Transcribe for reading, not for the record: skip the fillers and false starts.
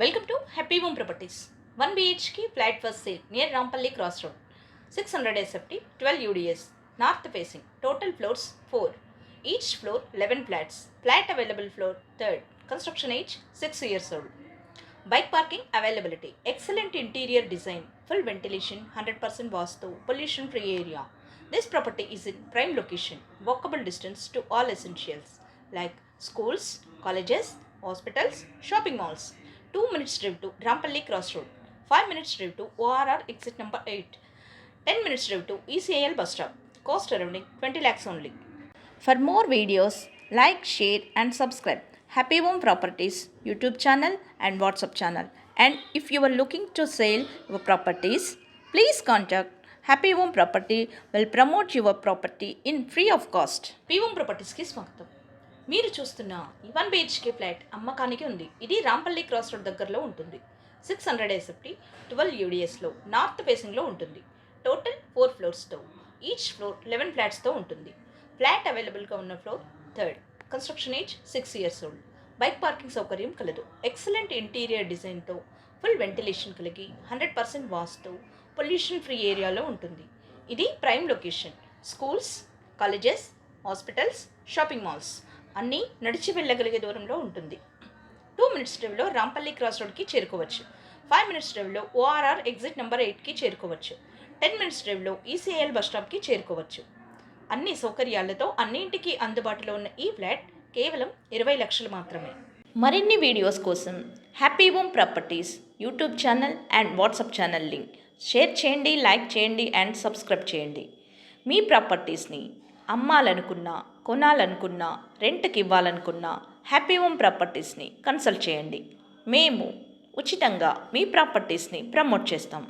Welcome to Happy Home Properties. 1 BHK flat for sale near Rampalli Cross Road. 600 SFT, 12 UDS, north facing. Total floors 4. Each floor 11 flats. Flat available floor 3rd. Construction age 6 years old. Bike parking availability. Excellent interior design. Full ventilation, 100% vastu, pollution free area. This property is in prime location. Walkable distance to all essentials like schools, colleges, hospitals, shopping malls. 2 minutes drive to Rampalli Cross Road, 5 minutes drive to ORR exit number 8, 10 minutes drive to ECIL bus stop. Cost around 20 lakhs only. For more videos, like, share and subscribe Happy Home Properties YouTube channel and WhatsApp channel. And if you are looking to sell your properties, please contact Happy Home Property will promote your property in free of cost. Happy Home Properties की स्वागతం. మీరు చూస్తున్న 1 BHK flat అమ్మకానికి ఉంది. ఇది Rampalli cross road దగ్గరలో ఉంటుంది. 600 SFT 12 UDSలో north ఫేసింగ్లో ఉంటుంది. టోటల్ 4 ఫ్లోర్స్తో, ఈచ్ ఫ్లోర్ 11 ఫ్లాట్స్తో ఉంటుంది. ఫ్లాట్ అవైలబుల్గా ఉన్న floor 3rd. Construction age 6 years old. Bike parking సౌకర్యం కలదు. ఎక్సలెంట్ ఇంటీరియర్ డిజైన్తో ఫుల్ వెంటిలేషన్ కలిగి 100% వాస్తు, పొల్యూషన్ ఫ్రీ ఏరియాలో ఉంటుంది. ఇది prime location. Schools, colleges, hospitals, shopping malls అన్నీ నడిచి వెళ్ళగలిగే దూరంలో ఉంటుంది. 2 minutes డ్రైవ్లో రాంపల్లి క్రాస్ రోడ్కి చేరుకోవచ్చు. 5 minutes డ్రైవ్లో ORR ఎగ్జిట్ నెంబర్ 8కి చేరుకోవచ్చు. 10 minutes డ్రైవ్లో ECIL బస్ స్టాప్కి చేరుకోవచ్చు. అన్ని సౌకర్యాలతో అన్నింటికి అందుబాటులో ఉన్న ఈ ఫ్లాట్ కేవలం 20 లక్షలు మాత్రమే. మరిన్ని వీడియోస్ కోసం happy home properties YouTube channel and WhatsApp channel link share చేయండి, లైక్ చేయండి అండ్ సబ్స్క్రైబ్ చేయండి. మీ ప్రాపర్టీస్ని అమ్మాలనుకున్నా, కొనాలనుకున్నా, రెంట్కి ఇవ్వాలనుకున్నా హ్యాపీ హోమ్ ప్రాపర్టీస్ని కన్సల్ట్ చేయండి. మేము ఉచితంగా మీ ప్రాపర్టీస్ని ప్రమోట్ చేస్తాం.